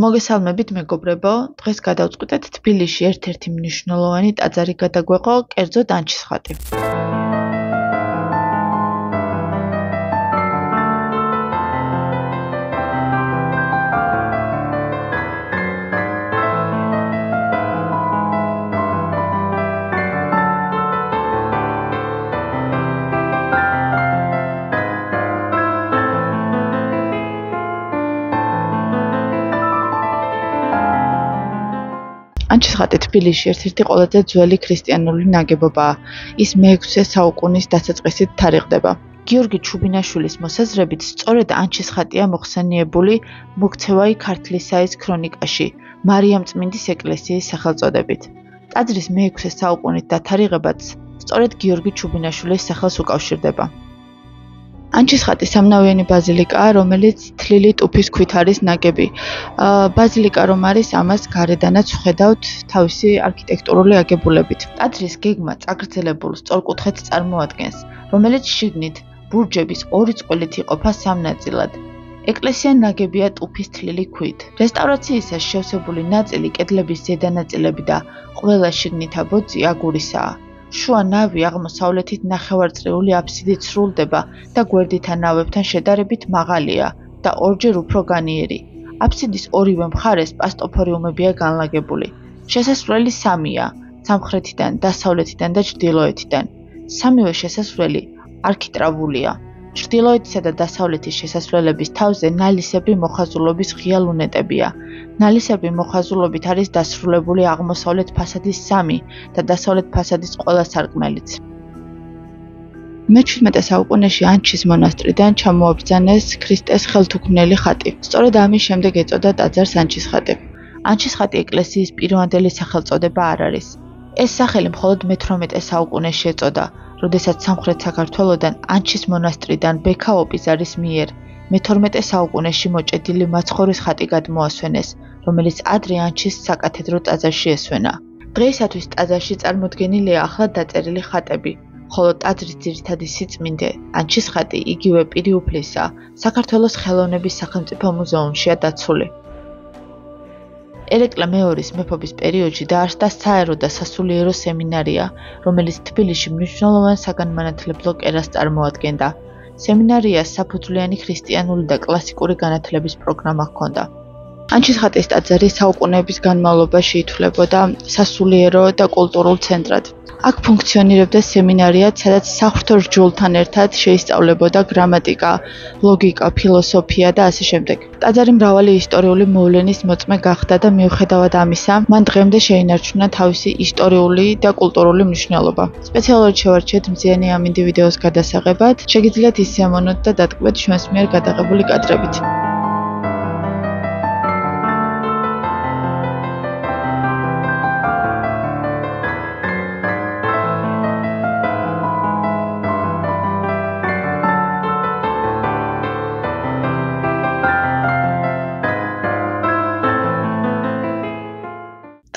მოგესალმებით მეგობრებო, დღეს გადავწყვიტეთ თბილისში ერთ-ერთი მნიშვნელოვანი ტაძარი გადაგვეყო, კერძოდ ანჩისხატი. ანჩისხატი თბილისში ერთ-ერთი ყველაზე ძველი ქრისტიანული ნაგებობაა. ის მე-6 საუკუნის დასაწყისით თარიღდება. გიორგი ჩუბინაშვილის მოსაზრებით, სწორედ ანჩისხატია მოხსენიებული მოქცევაი ქართლისაის ქრონიკაში, მარიამწმინდის ეკლესიის სახელწოდებით. ტაძრის მე-6 საუკუნით დათარიღებაც სწორედ გიორგი ჩუბინაშვილის სახელს უკავშირდება. ანჩისხატი სამნავიანი ბაზილიკაა, რომელიც თლილი ტუფის ქვით არის ნაგები. ბაზილიკა რომ არის, ამას გარედანაც ვხედავთ თავისი არქიტექტურული აგებულებით. ტაძრის გეგმა წაგრძელებულ სწორკუთხედს წარმოადგენს, რომელიც შიგნით ბურჯების ორი წყვილით იყოფა სამ ნაწილად. ეკლესია ნაგებია ტუფის თლილი ქვით. რესტავრაციისას შევსებული ნაწილი, კედლების ზედა ნაწილები და ყველა შიგნითა ბოძი აგურისაა. შუა ნავი აღმოსავლეთით ნახევარწრიული აფსიდით სრულდება და გვერდითა ნავებთან შედარებით მაღალია და ორჯერ უფრო განიერი. აფსიდის ორივე მხარეს პასტოფორიუმებია განლაგებული. შესასვლელი სამია, სამხრეთიდან, დასავლეთიდან და ჩრდილოეთიდან. სამივე შესასვლელი არქიტრავულია. ჩრდილოეთისა და დასავლეთის შესასვლელების თავზე ნალისებრი მოხაზულობის ღია ლუნეტებია. ნალისებრი მოხაზულობით არის დასრულებული აღმოსავლეთ ფასადის 3 და დასავლეთ ფასადის ყველა სარკმელიც. მე-17 საუკუნეში ანჩის მონასტრიდან ჩამოაბრძანეს ქრისტეს ხელთუქმნელი ხატი. სწორედ ამის შემდეგ ეწოდა ტაძარს ანჩისხატი. ანჩისხატი ეკლესიის პირვანდელი სახელწოდება არ არის. ეს სახელი მხოლოდ მე-18 საუკუნეში ეწოდა, როდესაც სამხრეთ საქართველოდან ანჩის მონასტრიდან ბექა ოპიზარის მიერ მე-12 საუკუნეში მოჭედილი მაცხოვრის ხატი გადმოასვენეს, რომელიც ადრე ანჩის საკათედრო ტაძარში ესვენა. დღეისათვის ტაძარში წარმოდგენილია ახლად დაწერილი ხატები, ხოლო ტაძრის ძირითადი სიწმინდე, ანჩისხატი იგივე პირი უფლისა, საქართველოს ხელოვნების სახელმწიფო მუზეუმშია დაცული. ერეკლე მეორის მეფობის პერიოდში დაარსდა საერო და სასულიერო სემინარია, რომელიც თბილისში მნიშვნელოვან საგანმანათლებლო კერას წარმოადგენდა. სემინარიას საფუძვლიანი ქრისტიანული და კლასიკური განათლების პროგრამა ჰქონდა. ანჩისხატის ტაძარი საუკუნეების განმავლობაში ითვლებოდა სასულიერო და კულტურულ ცენტრად. აქ ფუნქციონირებდა სემინარიაც, სადაც საღვთო რჯულთან ერთად შეისწავლებოდა გრამატიკა, ლოგიკა, ფილოსოფია და ასე შემდეგ. ტაძარი მრავალი ისტორიული მოვლენის მოწმე გახდა და მიუხედავად ამისა, მან დღემდე შეინარჩუნა თავისი ისტორიული და კულტურული მნიშვნელობა. სპეციალურად შევარჩიეთ მზიანი ამ ვიდეოს გადასაღებად. შეგიძლიათ ის ზემონოთ და დატკბეთ ჩვენს მიერ გადაღებული კადრებით.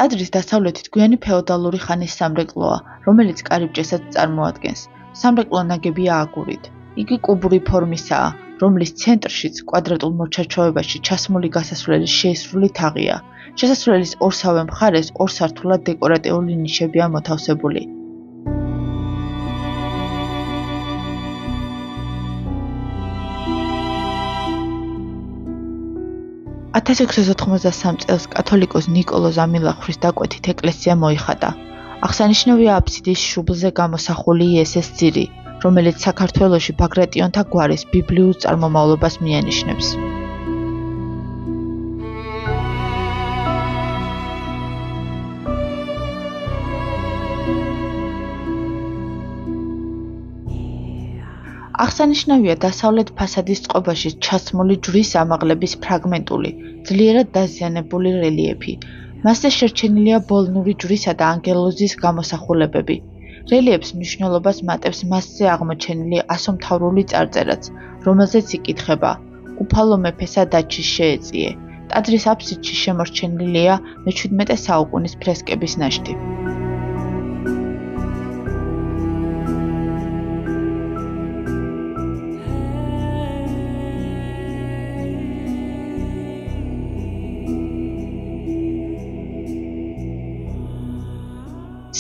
ტაძრის დასავლეთით გვიანი ფეოდალური ხანის სამრეკლოა, რომელიც კარიბჭესაც წარმოადგენს. სამრეკლო ნაგებია აგურით. იგი კუბური ფორმისაა, რომლის ცენტრშიც კვადრატულ მოჩარჩოებაში ჩასმული გასასვლელის შეისრული თაღია. შესასვლელის ორსავე მხარეს ორსართულად დეკორატიული ნიშებია მოთავსებული. (1693) წელს კათოლიკოს ნიკოლო ზამილახვრის დაკვეთით ეკლესია მოიხატა. აღსანიშნავია აფსიდის შუბლზე გამოსახული იესეს ძირი, რომელიც საქართველოში ბაგრატიონთა გვარის ბიბლიურ წარმომავლობას მიანიშნებს. აღსანიშნავია დასავლეთ ფასადის წყობაში ჩასმული ჯვრის ამაღლების ფრაგმენტული, ძლიერად დაზიანებული რელიეფი. მასზე შერჩენილია ბოლნური ჯვრისა და ანგელოზის გამოსახულებები. რელიეფს მნიშვნელობას მატებს მასზე აღმოჩენილი ასომთავრული წარწერაც, რომელზეც იკითხება: უფალო მეფესა დაჩის შეეწიე. ტაძრის აფსიდში შემორჩენილია მე-17 საუკუნის ფრესკების ნაშთი.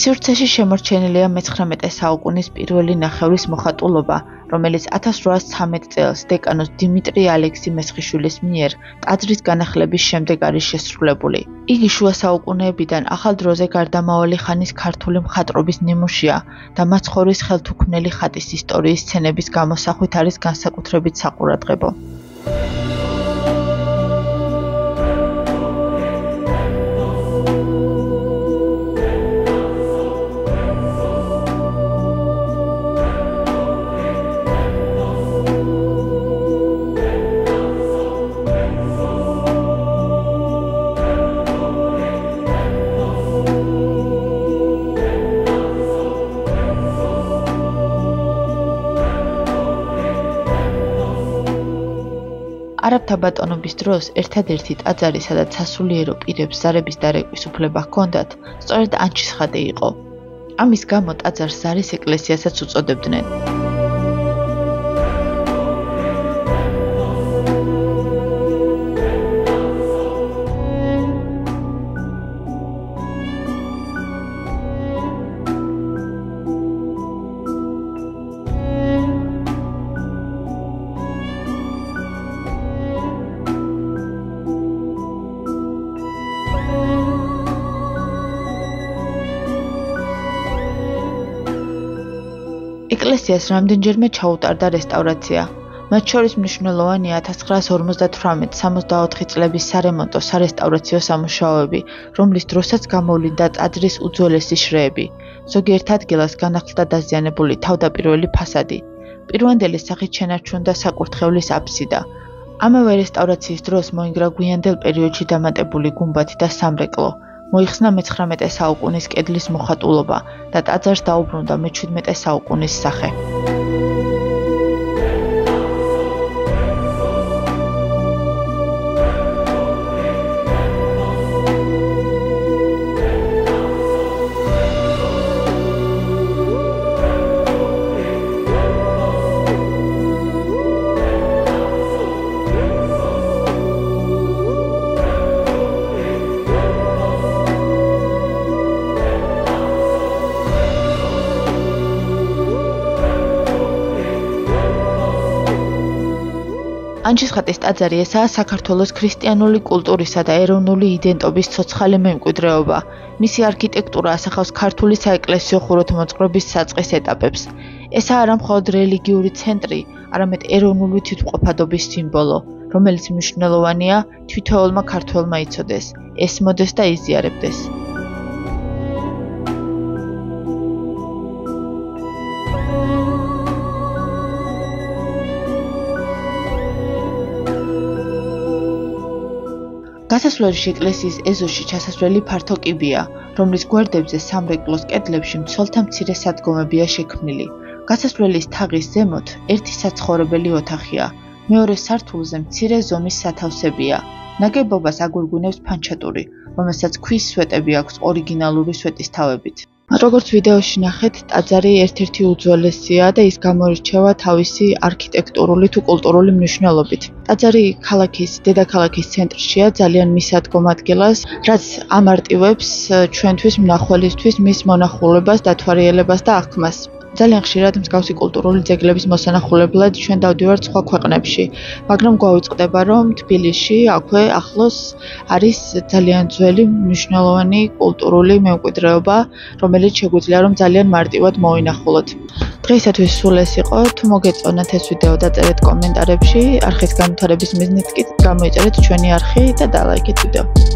სივრცეში შემორჩენილია მე-19 საუკუნის პირველი ნახევრის მოხატულობა, რომელიც 1813 წელს დეკანოს დიმიტრი ალექსი მესხიშვილის მიერ ტაძრის განახლების შემდეგ არის შესრულებული. იგი შუა საუკუნეებიდან ახალ დროზე გარდამავალი ხანის ქართული მხატვრობის ნიმუშია და მაცხოვრის ხელთუქმნელი ხატის ისტორიის სცენების გამოსახვით არის განსაკუთრებით საყურადღებო. არაბთა ბატონობის დროს ერთადერთი ტაძარი, სადაც სასულიერო პირებს ზარების დარეკვის უფლება ჰქონდათ, სწორედ ანჩისხატი იყო. ამის გამო ტაძარს ზარის ეკლესიასაც უწოდებდნენ. ეკლესიას რამდენჯერმე ჩაუტარდა რესტავრაცია. მათ შორის მნიშვნელოვანია 1958-64 წლების სარემონტო სარესტავრაციო სამუშაოები, რომლის დროსაც გამოვლინდა ტაძრის უძველესი შრეები. ზოგიერთ ადგილას განახლდა დაზიანებული თავდაპირველი ფასადი. პირვანდელი სახით შენარჩუნდა საკურთხევლის აფსიდა. ამავე რესტავრაციის დროს მოინგრა გვიანდელ პერიოდში დამატებული გუმბათი და სამრეკლო. მოიხსნა მე-19 საუკუნის კედლის მოხატულობა და ტაძარს დაუბრუნდა მე-17 საუკუნის სახე. ანჩისხატის ტაძარი ესაა საქართველოს ქრისტიანული კულტურისა და ეროვნული იდენტობის ცოცხალი მემკვიდრეობა. მისი არქიტექტურა ასახავს ქართული საეკლესიო ხუროთმოძღვრების საწყის ეტაპებს. ესაა არა მხოლოდ რელიგიური ცენტრი, არამედ ეროვნული თვითმყოფადობის სიმბოლო, რომელიც მნიშვნელოვანია თითოეულმა ქართველმა იცოდეს, ესმოდეს და იზიარებდეს. გასასვლელში ეკლესიის ეზოში ჩასასვლელი ფართო კიბეა, რომლის გვერდებზე სამრეკლოს კედლებში მცველთა მცირე სადგომებია შექმნილი. გასასვლელის თაღის ზემოთ ერთი საცხოვრებელი ოთახია, მეორე სართულზე მცირე ზომის სათავსებია. ნაგებობას აგვირგვინებს ფანჩატური, რომელსაც ქვის სვეტები აქვს ორიგინალური სვეტისთავებით. როგორც ვიდეოში ნახეთ, ტაძარი ერთ-ერთი უძველესია და ის გამოირჩევა თავისი არქიტექტურული თუ კულტურული მნიშვნელობით. ტაძარი ქალაქის, დედაქალაქის ცენტრშია, ძალიან მისადგომ ადგილას, რაც ამარტივებს ჩვენთვის მნახველისთვის მის მონახულებას, დათვალიერებას და აღქმას. ძალიან ხშირად მსგავსი კულტურული ძეგლების მოსანახულებლად ჩვენ დავდივართ სხვა ქვეყნებში, მაგრამ გვავიწყდება, რომ თბილისში, აქვე ახლოს არის ძალიან ძველი მნიშვნელოვანი კულტურული მემკვიდრეობა, რომელიც შეგვიძლია რომ ძალიან მარტივად მოვინახულოთ. დღეისათვის სულ ეს იყო. თუ მოგეწონათ ეს ვიდეო, დაწერეთ კომენტარებში, არხის განვითარების მიზნით კი გამოიწერეთ ჩვენი არხი და დალაიქეთ ვიდეო.